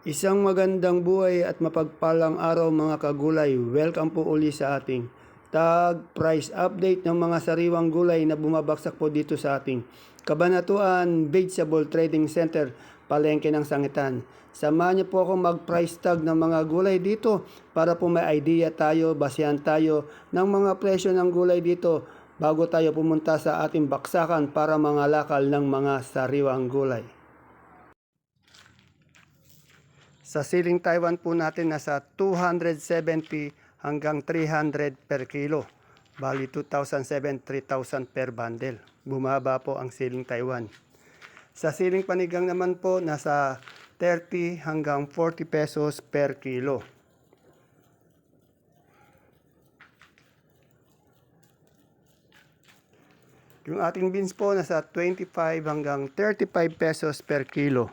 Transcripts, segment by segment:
Isang magandang buhay at mapagpalang araw mga kagulay. Welcome po uli sa ating tag price update ng mga sariwang gulay na bumabagsak po dito sa ating Kabanatuan Vegetable Trading Center, Palengke ng Sangitan. Samahan niyo po ako mag-price tag ng mga gulay dito para po may idea tayo, basehan tayo ng mga presyo ng gulay dito bago tayo pumunta sa ating baksakan para mangalakal ng mga sariwang gulay. Sa siling Taiwan po natin nasa 270 hanggang 300 per kilo. Bali 2,007, 3,000 per bundle. Bumaba po ang siling Taiwan. Sa siling panigang naman po nasa 30 hanggang 40 pesos per kilo. Yung ating beans po nasa 25 hanggang 35 pesos per kilo.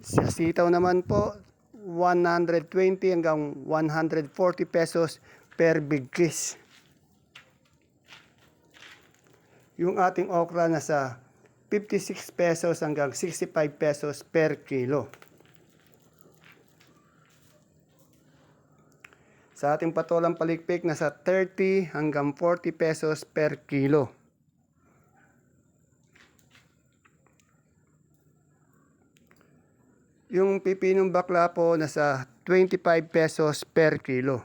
Sa sitaw naman po, 120 hanggang 140 pesos per big kiss. Yung ating okra nasa 56 pesos hanggang 65 pesos per kilo. Sa ating patolang palikpik, nasa 30 hanggang 40 pesos per kilo. Yung pipinong bakla po nasa 25 pesos per kilo.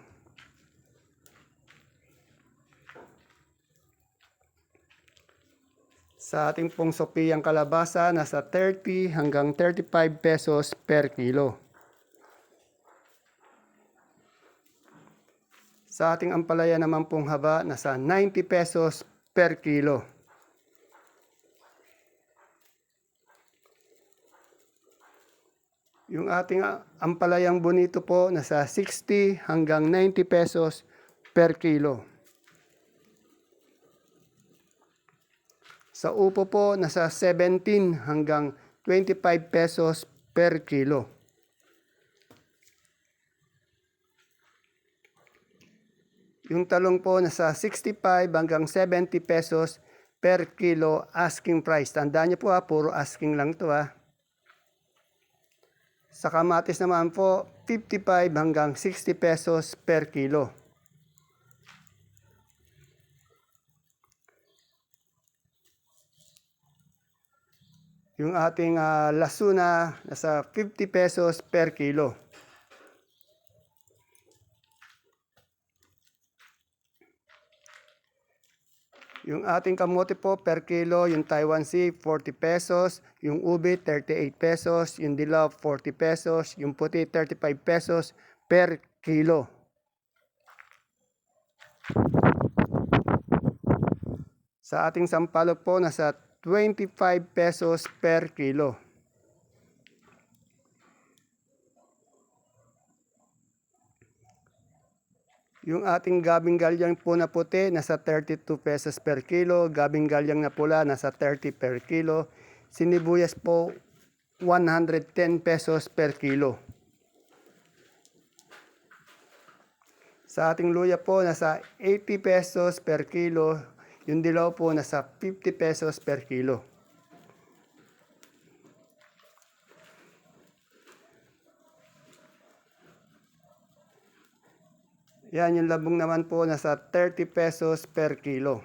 Sa ating pong Sopiyang kalabasa nasa 30 hanggang 35 pesos per kilo. Sa ating ampalaya naman pong haba nasa 90 pesos per kilo. Yung ating ampalayang bonito po nasa 60 hanggang 90 pesos per kilo. Sa upo po nasa 17 hanggang 25 pesos per kilo. Yung talong po nasa 65 hanggang 70 pesos per kilo asking price. Tandaan niyo po puro asking lang to . Sa kamatis naman po, 55 hanggang 60 pesos per kilo. Yung ating lasuna, nasa 50 pesos per kilo. Yung ating kamote po per kilo, yung Taiwan Sea 40 pesos, yung ube 38 pesos, yung dilaw 40 pesos, yung puti 35 pesos per kilo. Sa ating sampalok po nasa 25 pesos per kilo. Yung ating gabing galyang po na puti nasa 32 pesos per kilo, gabing galyang na pula nasa 30 per kilo, sinibuyas po 110 pesos per kilo. Sa ating luya po nasa 80 pesos per kilo, yung dilaw po nasa 50 pesos per kilo. Yan, yung labong naman po nasa 30 pesos per kilo.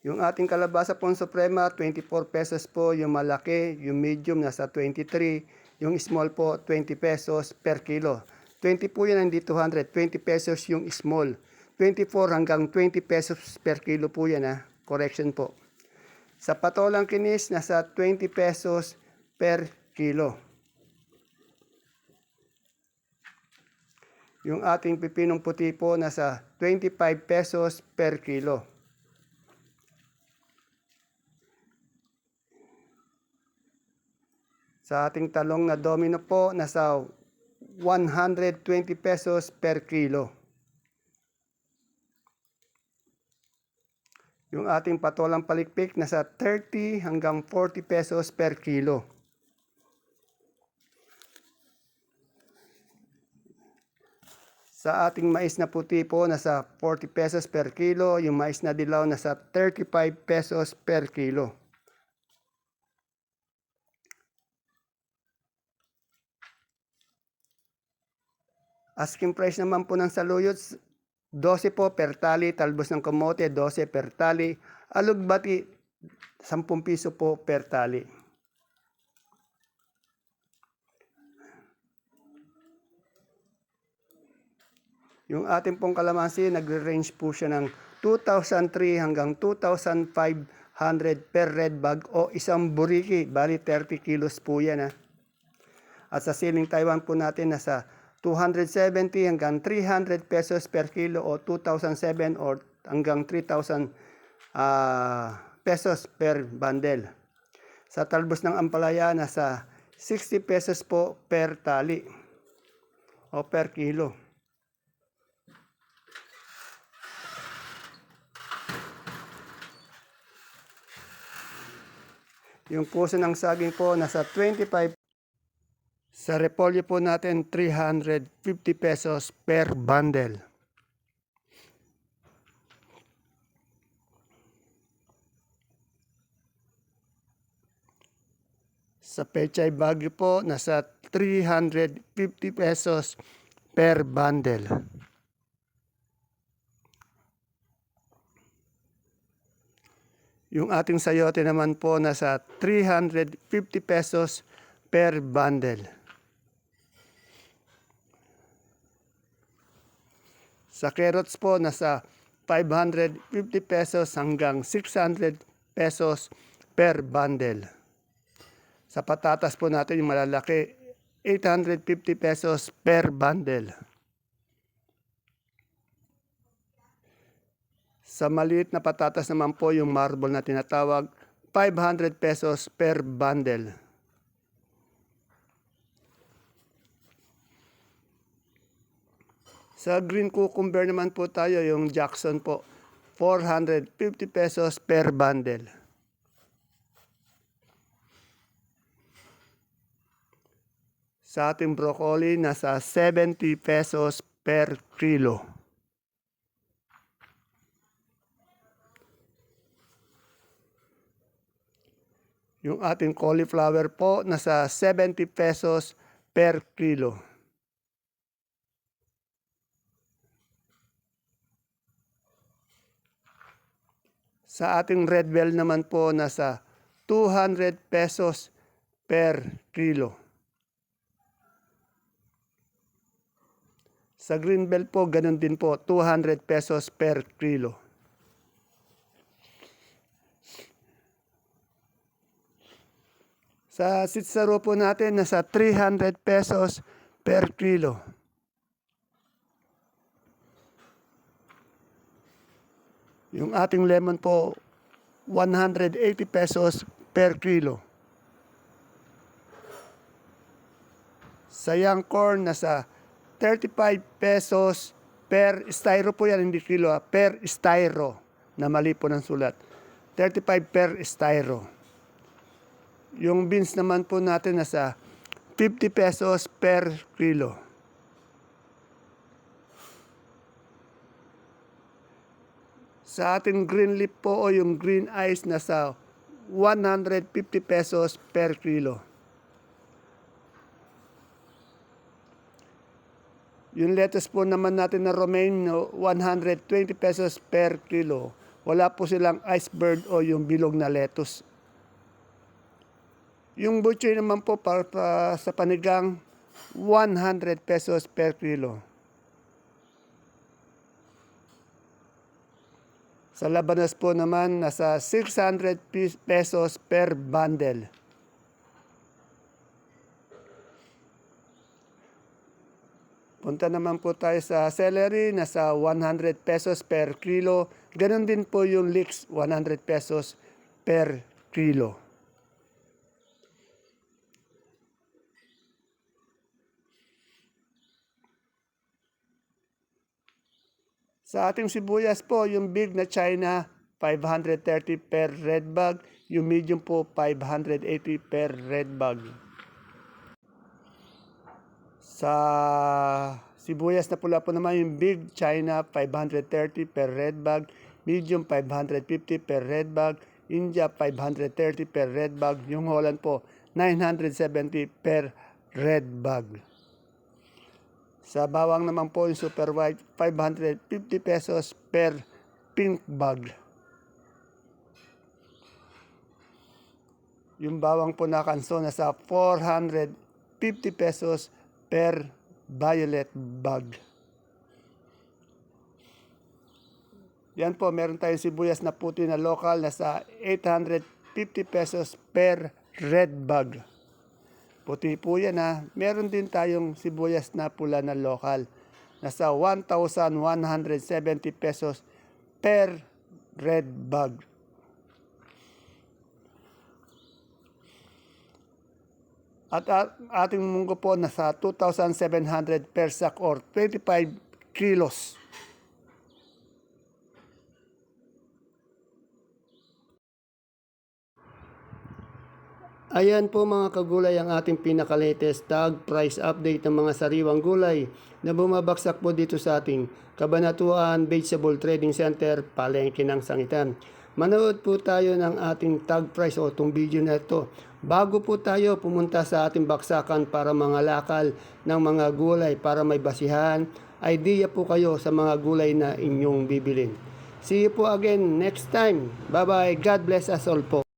Yung ating kalabasa pong suprema, 24 pesos po yung malaki, yung medium nasa 23, yung small po 20 pesos per kilo. 20 po yan, hindi 200, 20 pesos yung small. 24 hanggang 20 pesos per kilo po yan correction po. Sa patolang kinis, nasa 20 pesos per kilo. Yung ating pipinong puti po nasa 25 pesos per kilo. Sa ating talong na domino po nasa 120 pesos per kilo. Yung ating patolang palikpik nasa 30 hanggang 40 pesos per kilo. Sa Sa ating mais na puti po, nasa 40 pesos per kilo. Yung mais na dilaw, nasa 35 pesos per kilo. Asking price naman po ng saluyot, 12 po per tali. Talbos ng kamote, 12 per tali. Alugbati, 10 piso po per tali. Yung ating pong kalamansi, nagre-range po siya ng 2,003 hanggang 2,500 per red bag o isang buriki. Bali 30 kilos po yan. At sa siling Taiwan po natin, nasa 270 hanggang 300 pesos per kilo o 2,007 or hanggang 3,000 pesos per bundle. Sa talbos ng ampalaya, nasa 60 pesos po per tali o per kilo. Yung puso ng saging po, nasa 25. Sa repolyo po natin, 350 pesos per bundle. Sa pechay bagyo po, nasa 350 pesos per bundle. Yung ating sayote naman po, nasa 350 pesos per bundle. Sa carrots po, nasa 550 pesos hanggang 600 pesos per bundle. Sa patatas po natin, yung malalaki, 850 pesos per bundle. Sa maliit na patatas naman po, yung marble na tinatawag, 500 pesos per bundle. Sa green cucumber naman po tayo, yung Jackson po, 450 pesos per bundle. Sa ating broccoli, nasa 70 pesos per kilo. Yung ating cauliflower po, nasa 70 pesos per kilo. Sa ating red bell naman po, nasa 200 pesos per kilo. Sa green bell po, ganun din po, 200 pesos per kilo. Sa sitsaro po natin, nasa 300 pesos per kilo. Yung ating lemon po, 180 pesos per kilo. Sa young corn, nasa 35 pesos per styro po yan, hindi kilo, per styro, na mali po ng sulat. 35 per styro. Yung beans naman po natin nasa 50 pesos per kilo. Sa ating green leaf po o yung green ice, nasa 150 pesos per kilo. Yung lettuce po naman natin na romaine, 120 pesos per kilo. Wala po silang iceberg o yung bilog na lettuce. Yung butchoy naman po para sa panigang, 100 pesos per kilo. Sa labanas po naman, nasa 600 pesos per bundle. Punta naman po tayo sa celery, nasa 100 pesos per kilo. Ganon din po yung leeks, 100 pesos per kilo. Sa ating sibuyas po, yung big na China, 530 per red bag. Yung medium po, 580 per red bag. Sa Sibuyas na pula po naman yung big China 530 per red bag, medium 550 per red bag, India 530 per red bag, yung Holland po 970 per red bag. Sa bawang naman po yung super white 550 pesos per pink bag. Yung bawang po na kanso nasa 450 pesos per violet bag. Yan po, meron tayong sibuyas na puti na local nasa 850 pesos per red bag. Puti po yan ha. Meron din tayong sibuyas na pula na local nasa 1,170 pesos per red bag. At ating munggo po nasa 2,700 per sack or 25 kilos. Ayan po mga kagulay ang ating pinaka-latest tag price update ng mga sariwang gulay na bumabagsak po dito sa ating Kabanatuan Vegetable Trading Center, Palengke ng Sangitan. Manood po tayo ng ating tag price o itong video na ito bago po tayo pumunta sa ating baksakan para mga lakal ng mga gulay para may basihan, idea po kayo sa mga gulay na inyong bibilin. See you po again next time. Bye bye. God bless us all po.